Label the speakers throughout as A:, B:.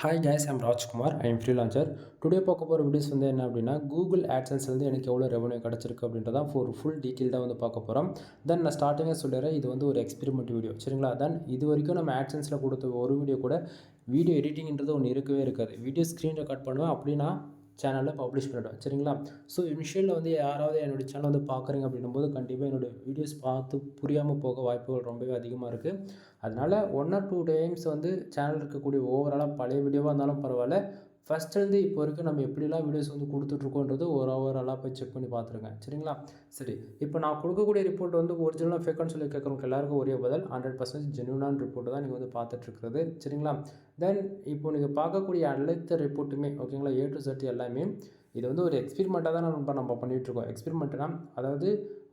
A: Hi guys, I'm Rajkumar. I am freelancer. Today பார்க்க போகிற videos வந்து என்ன அப்படின்னா, கூகுள் ஆட்சன்ஸ்லேருந்து எனக்கு எவ்வளோ ரெவன்யூ கிடச்சிருக்கு அப்படின்றதான் ஒரு ஃபுல் டீட்டெயில் தான் வந்து பார்க்க போகிறோம். தென் நான் ஸ்டார்டிங்காக சொல்லிடுறேன், இது வந்து ஒரு எக்ஸ்பெரிமெண்ட் வீடியோ, சரிங்களா? தென் இது வரைக்கும் நம்ம ஆட்சன்ஸில் கொடுத்த ஒரு வீடியோ கூட வீடியோ எடிட்டிங்கிறது ஒன்று இருக்கவே இருக்காது. வீடியோ ஸ்க்ரீன் ரெக்கார்ட் பண்ணுவேன், அப்படின்னா சேனலில் பப்ளிஷ் பண்ணிவிடுவேன், சரிங்களா? ஸோ இனிஷியலில் வந்து யாராவது என்னுடைய சேனல் வந்து பார்க்குறீங்க அப்படின்னும்போது கண்டிப்பாக என்னுடைய வீடியோஸ் பார்த்து புரியாமல் போக வாய்ப்புகள் ரொம்பவே அதிகமாக இருக்குது. அதனால் 1 or 2 டைம்ஸ் வந்து சேனல் இருக்கக்கூடிய ஓவராலாக பழைய வீடியோவாக இருந்தாலும் பரவாயில்ல, ஃபஸ்ட்லேருந்து இப்போ வரைக்கும் நம்ம எப்படிலாம் வீடியோஸ் வந்து கொடுத்துட்ருக்கோன்றது ஓவராலாக போய் செக் பண்ணி பார்த்துருங்க, சரிங்களா? சரி, இப்போ நான் கொடுக்கக்கூடிய ரிப்போர்ட் வந்து ஒரிஜினலாக ஃபேக்கான்னு சொல்லி கேட்குறவங்க எல்லாருக்கும் ஒரே பதில் 100% ஜென்யூனான ரிப்போர்ட் தான் நீங்கள் வந்து பார்த்துட்ருக்கிறது, சரிங்களா? தென் இப்போ நீங்கள் பார்க்கக்கூடிய அனைத்து ரிப்போர்ட்டுமே ஓகேங்களா, A to Z எல்லாமே இது வந்து ஒரு எக்ஸ்பெரிமெண்ட்டாக தான் நம்ம பண்ணிகிட்ருக்கோம். எக்ஸ்பெரிமெண்ட்னா அதாவது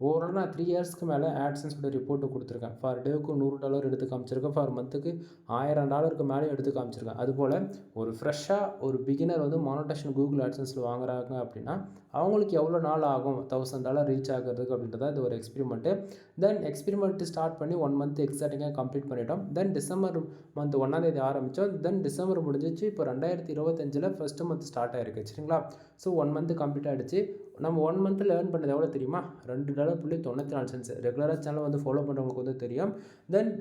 A: ஓவரால் நான் 3 இயர்ஸ்க்கு மேலே ஆட்சன்ஸோட ரிப்போர்ட்டு கொடுத்துருக்கேன். ஃபார் டேவுக்கு $100 எடுத்து காமிச்சிருக்கேன், ஃபார் மந்த்துக்கு $1000 மேலே எடுத்து காமிச்சிருக்கேன். அதுபோல் ஒரு ஃப்ரெஷ்ஷாக ஒரு பிகினர் வந்து மானிட்டேஷன் கூகுள் ஆட்சன்ஸில் வாங்குறாங்க அப்படின்னா அவங்களுக்கு எவ்வளோ நாள் ஆகும் $1000 ரீச் ஆகிறதுக்கு அப்படின்றத இது ஒரு எக்ஸ்பெரிமெண்ட்டு. தென் எக்ஸ்பெரிமெண்ட்டு ஸ்டார்ட் பண்ணி 1 மந்த் எக்ஸாக்டிங்காக கம்ப்ளீட் பண்ணிட்டோம். தென் டிசம்பர் மந்த் 1ஆம் தேதி ஆரம்பித்தோம். தென் டிசம்பர் முடிஞ்சிச்சு. இப்போ 2025 ஃபஸ்ட்டு மந்த் ஸ்டார்ட் ஆகிருக்கு, சரிங்களா? ஸோ 1 மந்த் கம்ப்ளீட் ஆகிடுச்சு. நம்ம 1 மந்த்தில் ஏர்ன் பண்ணது எவ்வளோ தெரியுமா? $2.94. ரெகுலராக சேனல் வந்து ஃபாலோ பண்ணுறவங்களுக்கு வந்து தெரியும். தென்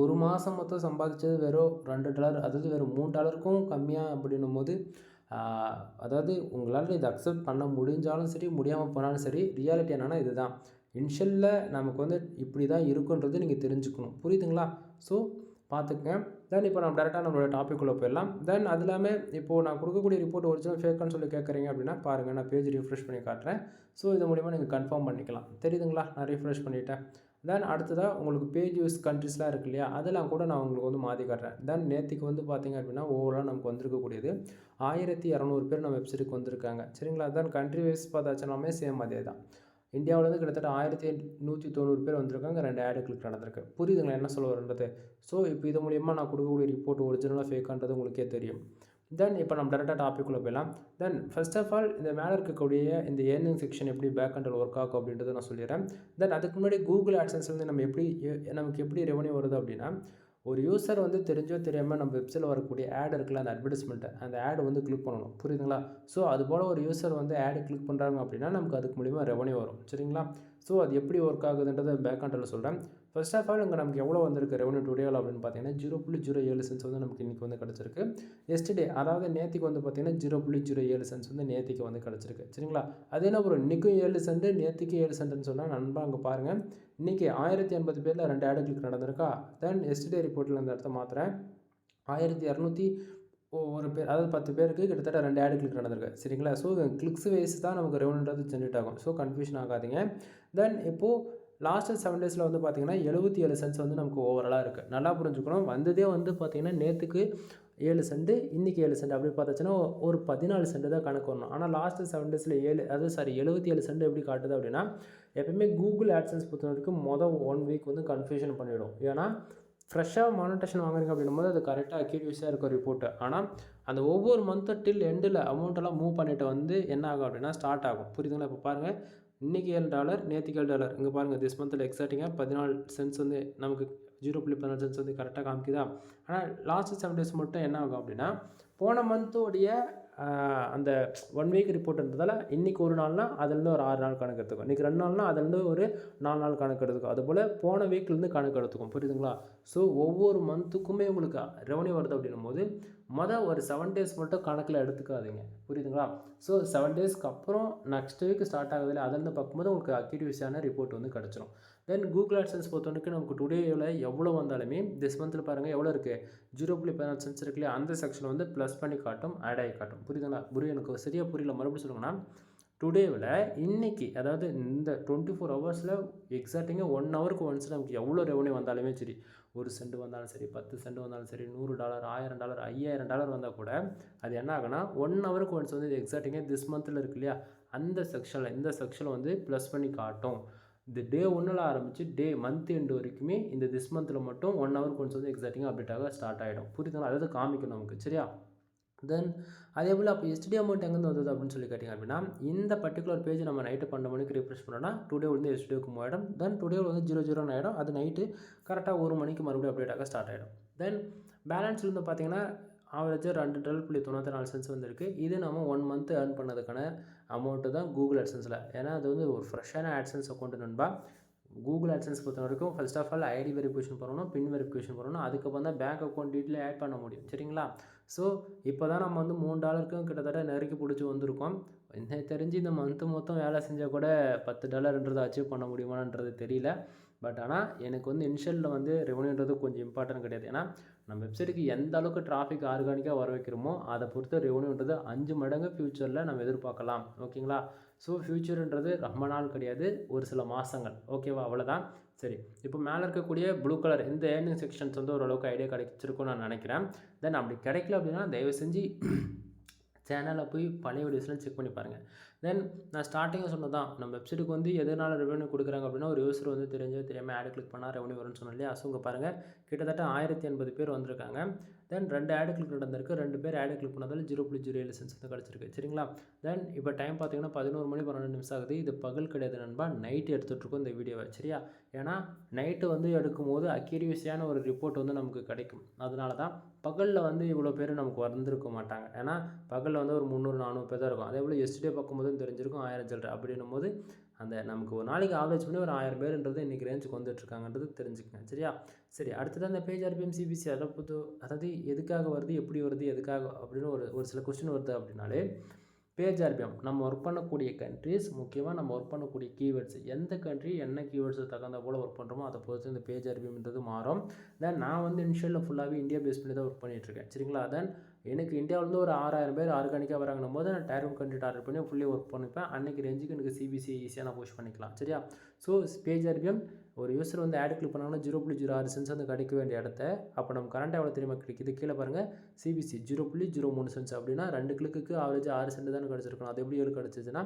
A: ஒரு மாதம் மொத்தம் சம்பாதிச்சது வெறும் $2, அதாவது வெறும் $3க்கும் கம்மியாக அப்படின்னும் போது அதாவது உங்களால் இதை அக்செப்ட் பண்ண முடிஞ்சாலும் சரி, முடியாமல் போனாலும் சரி, ரியாலிட்டி என்னென்னா இதுதான். இனிஷியலில் நமக்கு வந்து இப்படி தான் இருக்குன்றது நீங்கள் தெரிஞ்சுக்கணும், புரியுதுங்களா? ஸோ பார்த்துக்கங்க. தென் இப்போ நம்ம டேரெக்டாக நம்மளோட டாப்பிக்குள்ளே போயிடலாம். தென் அது இல்லாமல் இப்போது நான் கொடுக்கக்கூடிய ரிப்போர்ட் ஒரிஜினல் ஃபேக்கான்னு சொல்லி கேட்குறீங்க அப்படின்னா பாருங்கள், நான் பேஜ் ரிஃப்ரெஷ் பண்ணி காட்டுறேன். ஸோ இது மூலிமா நீங்கள் கன்ஃபார்ம் பண்ணிக்கலாம், தெரியுதுங்களா? நான் ரிஃப்ரெஷ் பண்ணிவிட்டேன். தென் அடுத்ததாக உங்களுக்கு பேஜ் யூஸ் கண்ட்ரிஸ்லாம் இருக்குது இல்லையா, அதெல்லாம் கூட நான் உங்களுக்கு வந்து மாற்றி காட்டுறேன். தென் நேற்றுக்கு வந்து பார்த்திங்க அப்படின்னா ஓவரால் நமக்கு வந்திருக்கக்கூடியது 1200 பேர் நம்ம வெப்சைட்டுக்கு வந்திருக்காங்க, சரிங்களா? தென் கண்ட்ரி வைஸ் பார்த்தாச்சுனாலுமே சேம் அதே தான். இந்தியாவிலேருந்து கிட்டத்தட்ட 1890 பேர் வந்திருக்காங்க. 2 ஆடு கிளிக் நடந்திருக்கு, புரியுதுங்களா என்ன சொல்ல வரன்றது? ஸோ இப்போ இது மூலிமா நான் கொடுக்கக்கூடிய ரிப்போர்ட் ஒரிஜினலாக ஃபேக்கான்றது உங்களுக்கே தெரியும். தென் இப்போ நம்ம டேரெக்டாக டாப்பிக்குள்ளே போயிடலாம். தென் ஃபர்ஸ்ட் ஆஃப் ஆல் இந்த மேலே இருக்கக்கூடிய இந்த ஏர்னிங் செக்ஷன் எப்படி பேக் அண்டில் ஒர்க் ஆகும் அப்படின்றத நான் சொல்லிடுறேன். தென் அதுக்கு முன்னாடி கூகுள் ஆட்சன்ஸ்லேருந்து நமக்கு எப்படி ரெவன்யூ வருது அப்படின்னா, ஒரு யூசர் வந்து தெரிஞ்சோ தெரியாமல் நம்ம வெப்சைட்டில் வரக்கூடிய ஆட் இருக்குல்ல, அந்த அட்வர்டைஸ்மெண்ட்டை, அந்த ஆட் வந்து கிளிக் பண்ணணும், புரியுதுங்களா? ஸோ அதுபோல் ஒரு யூசர் வந்து ஆடு கிளிக் பண்ணுறாங்க அப்படின்னா நமக்கு அதுக்கு மூலிமா ரெவன்யூ வரும், சரிங்களா? ஸோ அது எப்படி ஒர்க் ஆகுதுன்றதை பேக் அண்டில் சொல்கிறேன். ஃபர்ஸ்ட் ஆஃப் ஆல் இங்கே நமக்கு எவ்வளோ வந்திருக்கு ரெவன்யூ டுடேவில் அப்படின்னு பார்த்தீங்கன்னா 0.07 சென்ட்ஸ் வந்து நமக்கு இன்றைக்கி வந்து கிடச்சிருக்கு. எஸ்டர்டே அதாவது நேற்றுக்கு வந்து பார்த்தீங்கன்னா 0.07 சென்ட்ஸ் வந்து நேற்றுக்கு வந்து கிடச்சிருக்கு, சரிங்களா? அது என்ன ஒரு இன்றைக்கும் 7 சென்ட், நேற்றுக்கு 7 சென்ட்னு சொன்னால் நண்பா அங்கே பாருங்கள், இன்றைக்கி 1080 பேரில் 2 ஆடு கிளிக் நடந்திருக்கா? தென் எஸ்டர்டே ரிப்போர்ட்டில் இந்த இடத்த மாற்றுறேன், 1200 ஒரு பேர், அதாவது 10 பேருக்கு கிட்டத்தட்ட 2 ஆடு கிளிக் நடந்திருக்கு, சரிங்களா? ஸோ கிளிக்ஸ் வைஸ் தான் நமக்கு ரெவன்யூன்றது ஜென்ரேட் ஆகும். ஸோ கன்ஃபியூஷன் ஆகாதீங்க. தென் இப்போது லாஸ்ட்டு 7 டேஸில் வந்து பார்த்திங்கன்னா 77 சென்ட்ஸ் வந்து நமக்கு ஓவராலாக இருக்குது. நல்லா புரிஞ்சுக்கணும், வந்ததே வந்து பார்த்திங்கன்னா நேற்றுக்கு 7 சென்ட், இன்றைக்கி 7 சென்ட் அப்படி பார்த்தாச்சுன்னா ஒரு 14 சென்ட் தான் கணக்கு வரணும். ஆனால் லாஸ்ட்டு 7 டேஸில் 77 சென்ட் எப்படி காட்டுது அப்படின்னா, எப்பவுமே கூகுள் ஆட்சன்ஸ் பொறுத்த வரைக்கும் 1 வீக் வந்து கன்ஃபியூஷன் பண்ணிவிடும். ஏன்னா ஃப்ரெஷ்ஷாக மானிட்டேஷன் வாங்குறீங்க அப்படின்னும் போது அது கரெக்டாக அக்யூரேஸாக இருக்கும் ரிப்போர்ட்டு. ஆனால் அந்த ஒவ்வொரு மந்த்து டில் எண்டில் அமௌண்ட்டெல்லாம் மூவ் பண்ணிவிட்டு வந்து என்ன ஆகும் அப்படின்னா ஸ்டார்ட் ஆகும், புரியுதுங்களா? இப்போ பாருங்கள், இன்றைக்கி $7, நேற்றுக்கு $7. இங்கே பாருங்கள், திஸ் மந்தில் எக்ஸாக்டிங்காக 14 சென்ட்ஸ் வந்து நமக்கு 0.14 சென்ட்ஸ் வந்து கரெக்டாக காமிக்குதா? ஆனால் லாஸ்ட்டு 7 டேஸ் மட்டும் என்ன ஆகும் அப்படின்னா, போன மந்தோடைய அந்த 1 வீக் ரிப்போர்ட்ன்றதால இன்றைக்கி ஒரு நாள்னால் அதுலேருந்து ஒரு 6 நாள் கணக்கு எடுத்துக்கும், இன்றைக்கி 2 நாள்னால் அதுலேருந்து ஒரு 4 நாள் கணக்கு எடுத்துக்கும். அதுபோல் போன வீக்லேருந்து கணக்கு எடுத்துக்கும், புரியுதுங்களா? ஸோ ஒவ்வொரு மந்த்துக்குமே உங்களுக்கு ரெவன்யூ வருது அப்படின்னும் போது ஒரு 7 டேஸ் மட்டும் கணக்கில் எடுத்துக்காதீங்க, புரியுதுங்களா? ஸோ 7 டேஸ்க்கு அப்புறம் நெக்ஸ்ட் வீக் ஸ்டார்ட் ஆகுதில்ல, அதிலேருந்து பார்க்கும்போது உங்களுக்கு அக்யூரேஸான ரிப்போர்ட் வந்து கிடச்சிரும். தென் கூகுள் ஆட்சன்ஸ் பொறுத்தவரைக்கும் நமக்கு டுடேவில் எவ்வளோ வந்தாலுமே திஸ் மந்தில் பாருங்கள் எவ்வளோ இருக்குது, 0.14 சென்ட்ஸ் இருக்கு இல்லையா, அந்த செக்ஷன் வந்து ப்ளஸ் பண்ணி காட்டும், ஆட் ஆகி காட்டும், புரியுதுங்களா? எனக்கு சரியாக புரியல, மறுபடியும் சொல்லுங்கன்னா, டுடேவில் இன்றைக்கி அதாவது இந்த 24 ஹவர்ஸில் எக்ஸாக்டிங்காக 1 ஹவருக்கு ஒன்ஸ் நமக்கு எவ்வளோ ரெவன்யூ வந்தாலுமே சரி, 1 சென்ட் வந்தாலும் சரி, 10 சென்ட் வந்தாலும் சரி, $100, $1000, $5000 வந்தால் கூட அது என்ன ஆகுனா 1 ஹவருக்கு ஒன்ஸ் வந்து எக்ஸாக்டிங்காக திஸ் மந்தில் இருக்கு இல்லையா, அந்த செக்ஷனில் இந்த செக்ஷனில் வந்து ப்ளஸ் பண்ணி காட்டும். இந்த டே 1ல் ஆரம்பித்து மந்த் எண்டு வரைக்குமே இந்த திஸ் மந்தில் மட்டும் 1 ஹவருக்கு ஒன்ஸ் வந்து எக்ஸாக்டிங்காக அப்டேட் ஆக ஸ்டார்ட் ஆகிடும், புரியுதுங்களா? அதாவது காமிக்கணும் நமக்கு, சரியா? தென் அதே போல் அப்போ எஸ்டே அமௌண்ட் எங்கேருந்து வந்தது அப்படின்னு சொல்லி கேட்டிங்க அப்படின்னா, இந்த பர்டிகுலர் பேஜ் நம்ம நைட்டு 12 மணிக்கு ரிஃப்ரெஷ் பண்ணோன்னா டுடே வந்து எஸ்டேக்கு மூவ் ஆகிடும். தென் டுடே வந்து 00 ஆகிடும். அது நைட்டு கரெக்டாக 1 மணிக்கு மறுபடியும் அப்டேட் ஆக ஸ்டார்ட் ஆகிடும். தென் பேலன்ஸ் வந்து பார்த்திங்கன்னா ஆவரேஜாக $2.94 வந்திருக்கு. இது நம்ம 1 மந்த் ஏர்ன் பண்ணதுக்கான அமௌண்ட்டு தான் கூகுள் AdSenseல. ஏன்னா அது வந்து ஒரு ஃப்ரெஷ்ஷான AdSense அக்கௌண்ட் நண்பா. கூகுள் AdSense பொறுத்த வரைக்கும் first of all ID verification பண்ணணும், பின் வெரிஃபிகேஷன் பண்ணணும். அதுக்கப்புறம் தான் பேங்க் அக்கௌண்ட் டீட்டெயில் ஆட் பண்ண முடியும். சரிங்களா? ஸோ இப்போ தான் நம்ம வந்து $3க்கும் கிட்டத்தட்ட நெருக்கி பிடிச்சி வந்திருக்கோம். எனக்கு தெரிஞ்சு இந்த மந்த்து மொத்தம் வேலை செஞ்சால் கூட $10ன்றதை அச்சீவ் பண்ண முடியுமான்றது தெரியல. பட் ஆனால் எனக்கு வந்து இனிஷியலில் வந்து ரெவன்யூன்றது கொஞ்சம் இம்பார்ட்டன்ட் கிடையாது. ஏன்னா நம்ம வெப்சைட்டுக்கு எந்த அளவுக்கு டிராஃபிக் ஆர்கானிக்காக வர வைக்கிறோமோ அதை பொறுத்த ரெவன்யூன்றது 5 மடங்கு ஃப்யூச்சரில் நம்ம எதிர்பார்க்கலாம். ஓகேங்களா? ஸோ ஃப்யூச்சர்ன்றது ரொம்ப நாள் கிடையாது, ஒரு சில மாதங்கள். ஓகேவா? அவ்வளோதான். சரி, இப்போ மேலே இருக்கக்கூடிய ப்ளூ கலர் இந்த ஏர்னிங் செக்ஷன்ஸ் வந்து ஓரளவுக்கு ஐடியா கிடைச்சிருக்கும்னு நான் நினைக்கிறேன். தென் அப்படி கிடைக்கல அப்படின்னா தயவு செஞ்சு சேனலில் போய் பழைய வீடியோஸ்லாம் செக் பண்ணி பாருங்கள். தென் நான் ஸ்டார்டிங்கில் சொன்னது தான், நம்ம வெப்சைட்டுக்கு வந்து எதனால் ரெவன்யூ கொடுக்குறாங்க அப்படின்னா ஒரு யூஸர் வந்து தெரியாமல் ஆடு கிளிக் பண்ணால் ரெவன்யூ வரும்னு சொன்னோம் இல்லையா? ஸோ இங்கே பாருங்கள், கிட்டத்தட்ட 1080 பேர் வந்திருக்காங்க. தென் 2 ஆடு கிளிக் நடந்திருக்கு. 2 பேர் ஆடு கிளிக் பண்ணதால் 0.07 சென்ஸ் வந்து கிடச்சிருக்கு. சரிங்களா? தென் இப்போ டைம் பார்த்தீங்கன்னா 11 மணி 12 நிமிஷம் ஆகுது. இது பகல் கிடையாது நண்பா, நைட்டு எடுத்துகிட்ருக்கோம் இந்த வீடியோவை. சரியா? ஏன்னா நைட்டு வந்து எடுக்கும்போது அக்யூரேசியான ஒரு ரிப்போர்ட் வந்து நமக்கு கிடைக்கும். அதனால தான் பகலில் வந்து இவ்வளோ பேர் நமக்கு வந்திருக்க மாட்டாங்க. ஏன்னா பகலில் வந்து ஒரு 300-400 பேர் தான் இருக்கும். அதே போல் எஸ்டே பார்க்கும்போது தெரிஞ்சிருக்கும் 1000 சில்லற. அப்படின்னும் போது அந்த நமக்கு ஒரு நாளைக்கு ஆவரேஜ் பண்ணி ஒரு 1000 பேருன்றது இன்றைக்கி ரேஞ்சுக்கு வந்துட்டுருக்காங்கன்றது தெரிஞ்சுக்கங்க. சரியா? சரி, அடுத்தது அந்த பேஜ் RPM CPC அதாவது எதுக்காக வருது, எப்படி வருது, எதுக்காக அப்படின்னு ஒரு சில கொஸ்டின் வருது அப்படின்னாலே பேஜ் RPM நம்ம ஒர்க் பண்ணக்கூடிய கண்ட்ரிஸ், முக்கியமாக நம்ம ஒர்க் பண்ணக்கூடிய கீவேர்ட்ஸ், எந்த கண்ட்ரி என்ன கீவேர்ட்ஸை தகுந்த போல் ஒர்க் பண்ணுறோமோ அதை பொறுத்து இந்த பேஜ் RPMன்றது மாறும். தென் நான் வந்து இனிஷியலில் ஃபுல்லாகவே இந்தியா பேஸ் பண்ணி தான் ஒர்க் பண்ணிகிட்ருக்கேன். சரிங்களா? தென் எனக்கு இந்தியாவிலேருந்து ஒரு 6000 பேர் ஆர்கானிக்காக வராங்கன்னும் போது நான் டேர் 1 கண்ட்ரி டார்கெட் பண்ணி ஃபுல்லி ஒர்க் பண்ணிப்பேன். அன்றைக்கி ரேஞ்சுக்கு எனக்கு CBC ஈஸியாக நான் புஷ் பண்ணிக்கலாம். சரியா? ஸோ பேஜ் RPM ஒரு யூஸர் வந்து ஆட் கிளிக் பண்ணாங்கன்னா 0.06 சென்ஸ் வந்து கிடைக்க வேண்டிய இடத்த அப்போ நம்ம கரண்ட் எவ்வளோ தெரியுமா கிடைக்குது? கீழே பாருங்கள், CBC 0.03 சென்ஸ் அப்படின்னா 2 கிளிக்கு ஆவரேஜ் 6 சென்ட் தானே கிடச்சிருக்கணும். அது எப்படி கிடச்சிச்சுன்னா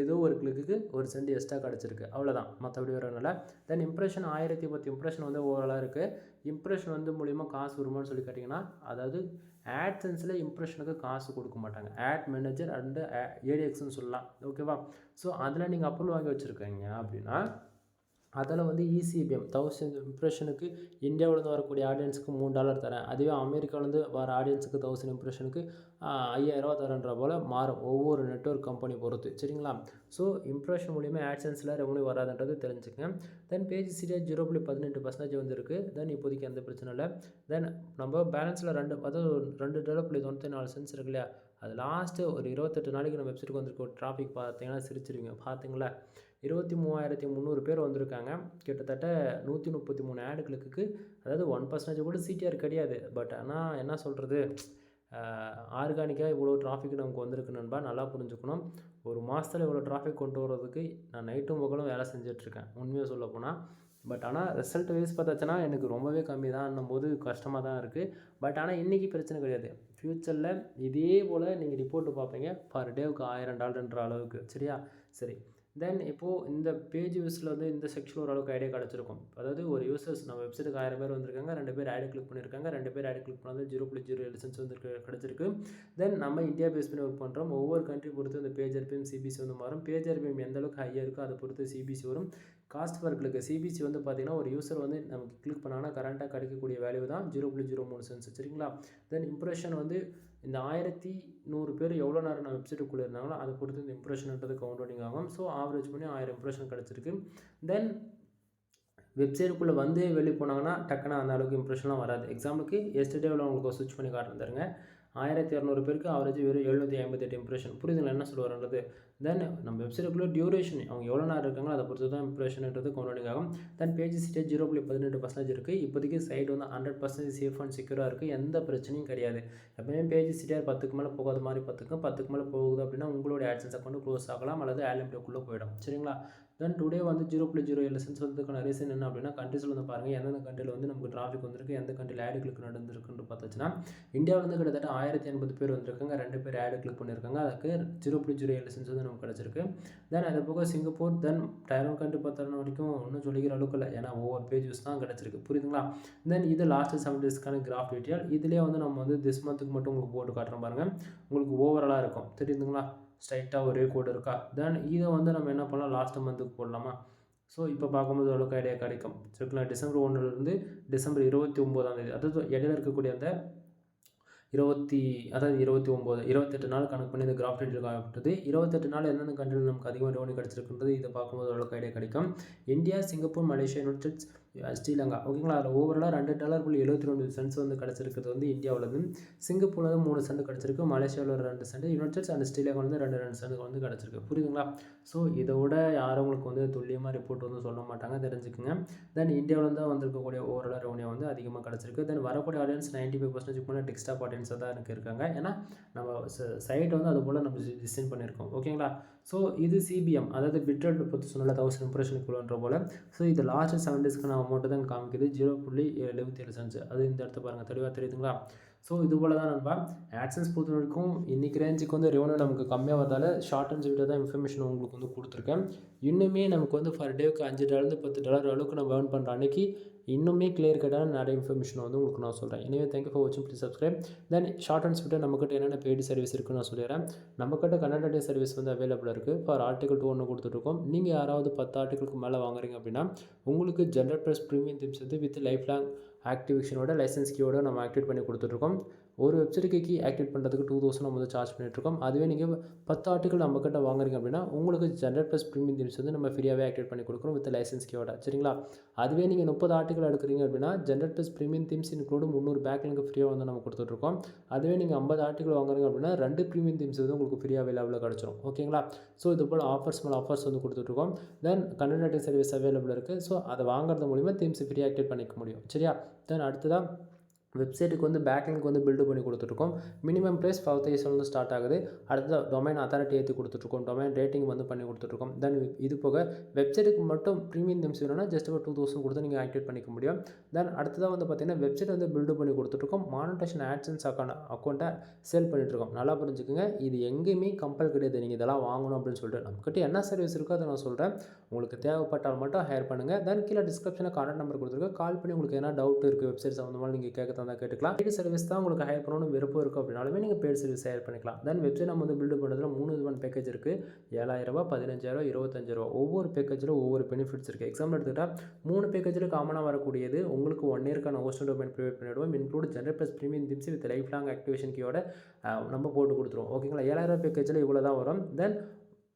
A: ஏதோ ஒரு கிளிக்கு 1 சென்ட் எக்ஸ்ட்ரா கிடச்சிருக்கு. அவ்வளோதான், மற்றபடி வரனால. தென் இம்ப்ரெஷன் 1010 இம்ப்ரெஷன் வந்து ஓவராலாக இருக்குது. இம்ப்ரெஷன் வந்து மூலிமா காசு வருமானு சொல்லி கேட்டிங்கன்னா, அதாவது AdSenseல இம்ப்ரெஷனுக்கு காசு கொடுக்க மாட்டாங்க. ஆட் மேனேஜர் அண்டு ADXன்னு சொல்லலாம். ஓகேவா? ஸோ அதில் நீங்கள் அப்ரூவல் வாங்கி வச்சுருக்கீங்க அப்படின்னா அதில் வந்து ECPM 1000 இம்ப்ரெஷனுக்கு இந்தியாவிலேருந்து வரக்கூடிய ஆடியன்ஸுக்கு $3 தரேன். அதுவே அமெரிக்காவிலேருந்து வர ஆடியன்ஸுக்கு 1000 இம்ப்ரெஷனுக்கு $5000 தரேன்ற போல் மாறும் ஒவ்வொரு நெட்வொர்க் கம்பெனி பொறுத்து. சரிங்களா? ஸோ இம்ப்ரெஷன் மூலிமா AdSenseல ரெவன்யூ வராதுன்றது தெரிஞ்சுக்கங்க. தென் பேஜ் சீரியா 0.18% வந்து இருக்குது. தென் இப்போதைக்கு எந்த பிரச்சனை இல்லை. தென் நம்ம பேலன்ஸில் $2.94 இருக்கு இல்லையா? அது லாஸ்ட்டு ஒரு 28 நாளைக்கு நம்ம வெப்சைட்டுக்கு வந்திருக்க ஒரு டிராஃபிக் பார்த்தீங்கன்னா சிரிச்சிருவீங்க. பார்த்தீங்களா? 23,300 பேர் வந்திருக்காங்க. கிட்டத்தட்ட 133 ஆடு கிளிக்கு, அதாவது 1% கூட CTR கிடையாது. பட் ஆனால் என்ன சொல்கிறது, ஆர்கானிக்காக இவ்வளோ டிராஃபிக் நமக்கு வந்திருக்கு நண்பா. நல்லா புரிஞ்சுக்கணும். ஒரு மாதத்தில் இவ்வளோ டிராஃபிக் கொண்டு வரதுக்கு நான் நைட்டும் பகலும் வேலை செஞ்சிட்ருக்கேன், உண்மையாக சொல்ல போனால். பட் ஆனால் ரிசல்ட் வைஸ் பார்த்தாச்சுன்னா எனக்கு ரொம்பவே கம்மி தான்னும் போது கஷ்டமாக தான் இருக்குது. பட் ஆனால் இன்றைக்கி பிரச்சனை கிடையாது. ஃப்யூச்சரில் இதே போல் நீங்கள் ரிப்போர்ட்டு பார்ப்பீங்க, பர் டேவுக்கு $1000ன்ற அளவுக்கு. சரியா? சரி, தென் இப்போது இந்த பேஜ் யூஸில் வந்து இந்த செக்ஷன் ஓரளவுக்கு ஐடியா கிடச்சிருக்கும். அதாவது ஒரு யூசர்ஸ் நம்ம வெப்சைட்டுக்கு 1000 பேர் வந்திருக்காங்க, 2 பேர் ஆடு கிளிக் பண்ணியிருக்காங்க, 2 பேர் ஆடு கிளிக் பண்ணது 0.07 சென்ஸ் வந்து கிடச்சிருக்கு. தென் நம்ம இந்தியா பேஸ் பண்ணி ஒர்க் பண்ணுறோம். ஒவ்வொரு கண்ட்ரி பொறுத்து இந்த பேஜ் RPM CBC வந்து மாறும். பேஜ் RPM எந்த அளவுக்கு ஹையாக இருக்கோ அதை பொறுத்து CBC வரும். காஸ்ட் பர் கிளிக் CBC வந்து பார்த்திங்கன்னா ஒரு யூசர் வந்து நமக்கு கிளிக் பண்ணாங்கன்னா கரண்ட்டாக கிடைக்கக்கூடிய வேல்யூ தான் 0.03 சென்ஸ். சரிங்களா? தென் இம்ப்ரெஷன் வந்து இந்த 1100 பேர் எவ்வளோ நேரம் நான் வெப்சைட்டுக்குள்ளே இருந்தாங்களோ அதை பொறுத்து இந்த இம்ப்ரெஷன்ன்றது கவுண்டிங் ஆகும். ஸோ ஆவரேஜ் பண்ணி 1000 இம்ப்ரெஷன் கிடச்சிருக்கு. தென் வெப்சைட்டுக்குள்ளே வந்து வெளியே போனாங்கன்னா டக்குன்னு அந்த அளவுக்கு இம்ப்ரெஷன்லாம் வராது. எக்ஸாம்பிளுக்கு எஸ்டர்டேவில் உங்களுக்கு ஸ்விட்ச் பண்ணி காட்டுறேன் தருங்க. 1200 பேருக்கு ஆவரேஜ் வெறும் 758 இம்ப்ரெஷன். புரியுதுங்களா என்ன சொல்ல வரன்றது? தென் நம்ம வெப்சைட்டுக்குள்ளே டியூரேஷன் அவங்க எவ்வளோ நேரம் இருக்காங்களோ அதை பொறுத்து தான் இம்ப்ரெஷன்ன்றது கவுண்டிங் ஆகும். தென் பேஜ் ஸ்டேஜ் 0.18% இருக்குது. இப்போதைக்கு சைடு வந்து 100% சேஃப் அண்ட் செக்யூராக இருக்குது. எந்த பிரச்சனையும் கிடையாது. எப்பவுமே பேஜ் சிடிஆர் 10க்கு மேலே போகாத மாதிரி 10க்கு மேலே போகுது அப்படின்னா உங்களுடைய AdSense அக்கௌண்ட் க்ளோஸ் ஆகலாம் அல்லது ஆலிமிட்டோக்குள்ளே போயிடும். சரிங்களா? தென் டுடே வந்து 0.07 சென்ஸ் வந்ததுக்கான ரீசன் என்ன அப்படின்னா கண்ட்ரிஸில் வந்து பாருங்கள் எந்தெந்த கண்ட்ரியில் வந்து நமக்கு டிராஃபிக் வந்திருக்கு, எந்த கண்ட்ரியில் ஆடு கிளிக் நடந்திருக்குன்னு பார்த்தாச்சுன்னா இந்தியாவிலேருந்து கிட்டத்தட்ட 1080 பேர் வந்திருக்காங்க, 2 பேர் ஆடு கிளிக் பண்ணியிருக்காங்க. அதுக்கு 0.07 சென்ஸ் வந்து நமக்கு கிடச்சிருக்கு. தென் அது போக சிங்கப்பூர், தென் டைரோன் கண்ட்ரி பார்த்தோன்னா வரைக்கும் இன்னும் சொல்லிக்கிற அளவுக்கு இல்லை, ஏன்னா ஒவ்வொரு பேஜஸ் தான் கிடச்சிருக்கு. புரியுதுங்களா? தென் இது லாஸ்ட்டு 7 டேஸ்க்கான கிராஃப் டீட்டெயில். இதுலேயே வந்து நம்ம வந்து திஸ் மந்த்துக்கு மட்டும் உங்களுக்கு போட்டு காட்டுறோம் பாருங்கள், உங்களுக்கு ஓவராலாக இருக்கும். தெரியுதுங்களா? ஸ்ட்ரைட்டாக ஒரே கோடு இருக்கா? தென் இதை வந்து நம்ம என்ன பண்ணலாம், லாஸ்ட் மந்த்துக்கு போடலாமா? ஸோ இப்போ பார்க்கும்போது அளவுக்கு ஐடியா கிடைக்கும். சரிங்களா? டிசம்பர் 1லேருந்து டிசம்பர் 29ஆம் தேதி, அதாவது இடையில இருக்கக்கூடிய அந்த அதாவது 28 நாள் கணக்கு பண்ணி இந்த கிராஃப் டீட்டெயில் காட்டப்பட்டது. 28 நாள் எந்தெந்த கண்ட்ரியில் நமக்கு அதிகமாக ரெவன்யூ கிடச்சிருக்குன்றது இதை பார்க்கும்போது ஓரளவுக்கு ஐடியா கிடைக்கும். India, Singapore, Malaysia, United states, Sri Lanka. ஓகேங்களா, அதில் ஓவராலாக $2.72 வந்து கிடச்சிருக்கிறது வந்து இந்தியாவில் வந்து. சிங்கப்பூரில் வந்து 3 சென்ட் கிடச்சிருக்கு, மலேசியாவில் 2 cent, United States and Sri Lanka வந்து 2 சென்ட் வந்து கிடச்சிருக்கு. புரியுதுங்களா? ஸோ இதோட யாரும் உங்களுக்கு வந்து துல்லியமாக ரிப்போர்ட் வந்து சொல்ல மாட்டாங்க, தெரிஞ்சுக்குங்க. தென் இந்தியாவில் தான் வந்திருக்கக்கூடிய ஓவரால் ரெவன்யூ வந்து அதிகமாக கிடச்சிருக்கு. தென் வரக்கூடிய ஆடியன்ஸ் 95% மேலே டெக்ஸ்டாப் ஆடியன்ஸாக தான் எனக்கு இருக்காங்க. ஏன்னா நம்ம சைட் வந்து அது போல் நம்ம டிசைன் பண்ணியிருக்கோம். ஓகேங்களா? ஸோ இது சிபிஎம், அதாவது பிட்ரேட் பற்றி சொன்னால 1000 இம்ப்ரெஷனுக்கு இவ்வளோன்ற போல். ஸோ இது லாஸ்ட் 7 டேஸ்க்கான அமௌண்ட்டு தான் காமிக்குது, 0.77 சென்ட்ஸ். அது இந்த இடத்த பாருங்கள், தெளிவாக தெரியுதுங்களா? ஸோ இது போல் தான் நண்பா. ஆட்சன்ஸ் பொறுத்த வரைக்கும் இன்றைக்கி ரேஞ்சுக்கு வந்து ரெவன்யூ நமக்கு கம்மியாக வரதால் ஷார்ட் அண்ட் ஸ்வீட்டாக தான் இன்ஃபர்மேஷன் உங்களுக்கு வந்து கொடுத்துருக்கேன். இன்னுமே நமக்கு வந்து ஃபர் டேவுக்கு $5 அளவுக்கு நம்ம ஏர்ன் பண்ணுற அன்றைக்கி இன்னுமே கிளியர் கட்டான நிறைய இன்ஃபர்மேஷன் வந்து உங்களுக்கு நான் சொல்கிறேன். எனவே தேங்க்யூ ஃபார் வாட்சிங், please subscribe. Then short and ஸ்வீட்டாக நம்மக்கிட்ட என்னென்ன பெய்டு சர்வீஸ் இருக்குன்னு நான் சொல்லிடுறேன். நம்மக்கிட்ட கன்னட சர்வீஸ் வந்து அவைலபிளாக இருக்குது. ஃபார் ஆர்டிகல் 2 ஒன்று கொடுத்துட்ருக்கோம். நீங்கள் யாராவது 10 ஆர்டிகளுக்கு மேலே வாங்குறீங்க அப்படின்னா உங்களுக்கு ஜென்ரல் ப்ளஸ் ப்ரீமியம் திப்ஸ் வந்து வித் லைஃப் லாங் ஆக்டிவேஷனோட லைசன்ஸ் கீயோட நம்ம ஆக்டிவேட் பண்ணி கொடுத்துட்ருக்கோம். ஒரு வெப்சைட்டுக்கு கீ ஆக்டிவேட் பண்ணுறதுக்கு 2000 நம்ம வந்து சார்ஜ் பண்ணிட்டுருக்கோம். அதுவே நீங்கள் 10 ஆர்டிகல் நம்மக்கிட்ட வாங்குறீங்க அப்படின்னா உங்களுக்கு ஜென்ரல் ப்ளஸ் ப்ரீமியம் திப்ஸ் வந்து நம்ம ஃப்ரீயாகவே ஆக்டிவேட் பண்ணி கொடுக்குறோம் வித் லைசன்ஸ் கீயோட. சரிங்களா? அதுவே நீங்கள் 30 ஆர்டிகல் எடுக்கிறீங்க அப்படின்னா general plus premium themes include 300 backlink ஃப்ரீயாக வந்து நம்ம கொடுத்துட்ருக்கோம். அதுவே நீங்கள் 50 ஆர்டிகல் வாங்குறீங்க அப்படின்னா 2 ப்ரீமியம் திம்ஸ் வந்து உங்களுக்கு ஃப்ரீயாக அவைலபிளாக கிடச்சிரும். ஓகேங்களா? ஸோ இது போல் ஆஃபர்ஸ் மேலே ஆஃபர்ஸ் வந்து கொடுத்துட்ருக்கோம். தென் கன்னட சர்வீஸ் அவைலபிளாக இருக்குது. ஸோ அதை வாங்குறது மூலிமா திம்ஸ் ஃப்ரீயாக ஆக்டிவேட் பண்ணிக்க முடியும். சரியா? தென் அடுத்ததாக வெப்சைட்டுக்கு வந்து பேக்லிங்க் வந்து பில்டு பண்ணி கொடுத்துட்ருக்கோம். மினிமம் ப்ரைஸ் 5000 வந்து ஸ்டார்ட் ஆகுது. அடுத்த டொமைன் அத்தாரிட்டி ஏற்றி கொடுத்துட்ருக்கோம். டொமைன் ரேட்டிங் வந்து பண்ணி கொடுத்துட்ருக்கோம். தென் இது போக வெப்சைட்டுக்கு மட்டும் ப்ரீமியம் திம்ஸ் வேணும்னா ஜஸ்ட் ஒரு 2000 கொடுத்து நீங்கள் ஆக்டிவேட் பண்ணிக்க முடியும். தென் அடுத்ததாக வந்து பார்த்திங்கன்னா வெப்சைட் வந்து பில்டு பண்ணி கொடுத்துட்ருக்கோம். மானிட்டேஷன் ஆட்சன்ஸ் அக்கௌண்ட்டை சேல் பண்ணிட்டுருக்கோம். நல்லா புரிஞ்சுக்குங்க, இது எங்கேயுமே கம்பல் கிடையாது நீங்கள் இதெல்லாம் வாங்கணும் அப்படின்னு சொல்லிட்டு. நம்மக்கிட்ட என்ன சர்வீஸ் இருக்கோ அதை நான் சொல்கிறேன். உங்களுக்கு தேவைப்பட்டால் மட்டும் ஹையர் பண்ணுங்கள். தென் கீழே டிஸ்கிரிப்ஷனில் கான்டாக்ட் நம்பர் கொடுத்துருக்கேன். கால் பண்ணி உங்களுக்கு என்ன டவுட் இருக்குது வெப்சைட் சம்மந்தமாக நீங்கள் கேட்க தான் கேட்டுக்கலாம். பெய்டு சர்வீஸ் தான் உங்களுக்கு ஹையர் பண்ணணும் விருப்பம் இருக்குது அப்படின்னாலுமே நீங்கள் பெய்டு சர்வீஸ் ஹையர் பண்ணிக்கலாம். தென் வெப்சைட் நம்ம வந்து பில்டு பண்ணுறதுல 3 விதமான பேக்கேஜ் இருக்குது. $7000, $15000, $25000. ஒவ்வொரு பேக்கேஜில் ஒவ்வொரு பெனிஃபிட்ஸ் இருக்குது. எக்ஸாம்பிள் எடுத்துக்கிட்டால் 3 பேக்கேஜில் காமனாக வரக்கூடியது உங்களுக்கு 1 இயர்க்கான ஹோஸ்ட் டொமைன் ப்ரொவைட் பண்ணிவிடுவோம். Include general plus premium themes with life long activation கீயோட நம்ம போட்டு கொடுத்துருவோம். ஓகேங்களா? $7000 பேக்கேஜில் இவ்வளோ தான் வரும். தென்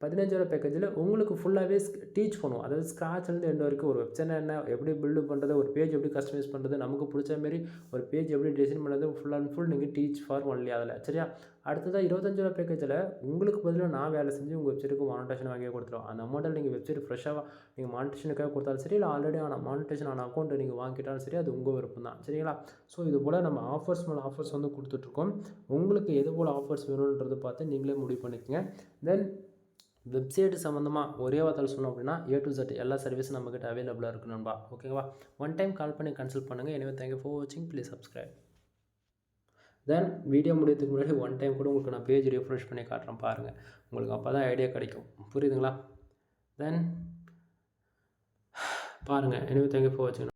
A: 15000 பேக்கேஜில் உங்களுக்கு ஃபுல்லாகவே டீச் பண்ணுவோம். அதாவது ஸ்க்ராட்ச்லேருந்து எண்ட் வரைக்கும் ஒரு வெப்சைட் என்ன எப்படி பில்டு பண்ணுறது, ஒரு பேஜ் எப்படி கஸ்டமைஸ் பண்ணுறது, நமக்கு பிடிச்ச மாரி ஒரு பேஜ் எப்படி டிசைன் பண்ணுறது, ஃபுல் அண்ட் ஃபுல் நீங்கள் டீச் ஃபார் ஒன்லி அதில். சரியா? அடுத்ததாக 25000 பேக்கேஜில் உங்களுக்கு பதிலாக நான் வேலை செஞ்சு உங்கள் வெப்சைட்டுக்கு மானிட்டேஷன் வாங்கி கொடுத்துருவோம். அந்த அமௌண்ட்டில் நீங்கள் வெப்சைட் ஃப்ரெஷ்ஷாக நீங்கள் மானிட்டேஷனுக்காக கொடுத்தாலும் சரி, இல்லை ஆல்ரெடி மானிட்டேஷன் ஆன அக்கௌண்ட்டை நீங்கள் வாங்கிட்டாலும் சரி, அது உங்கள் விருப்பம் தான். சரிங்களா? ஸோ இது போல் நம்ம ஆஃபர்ஸ் மேலே ஆஃபர்ஸ் வந்து கொடுத்துட்ருக்கோம். உங்களுக்கு எது போல் ஆஃபர்ஸ் வேணுன்றதை பார்த்து நீங்களே முடிவு பண்ணிக்கோங்க. தென் வெப்சைட்டு சம்மந்தமாக ஒரே வார்த்தையில் சொன்னோம் அப்படின்னா A to Z எல்லா சர்வீஸும் நம்மக்கிட்ட அவைலபிளாக இருக்குது நண்பா. ஓகேவா? ஒன் டைம் கால் பண்ணி கன்சல்ட் பண்ணுங்கள். எனவே தேங்க்யூ ஃபார் வாட்சிங், ப்ளீஸ் சப்ஸ்கிரைப். தென் வீடியோ முடியறதுக்கு முன்னாடி ஒன் டைம் கூட உங்களுக்கு நான் பேஜ் ரிஃப்ரெஷ் பண்ணி காட்டுறேன் பாருங்கள். உங்களுக்கு அப்போ தான் ஐடியா கிடைக்கும். புரியுதுங்களா? தென் பாருங்கள். எனவே தேங்க்யூ ஃபார் வாட்சிங்.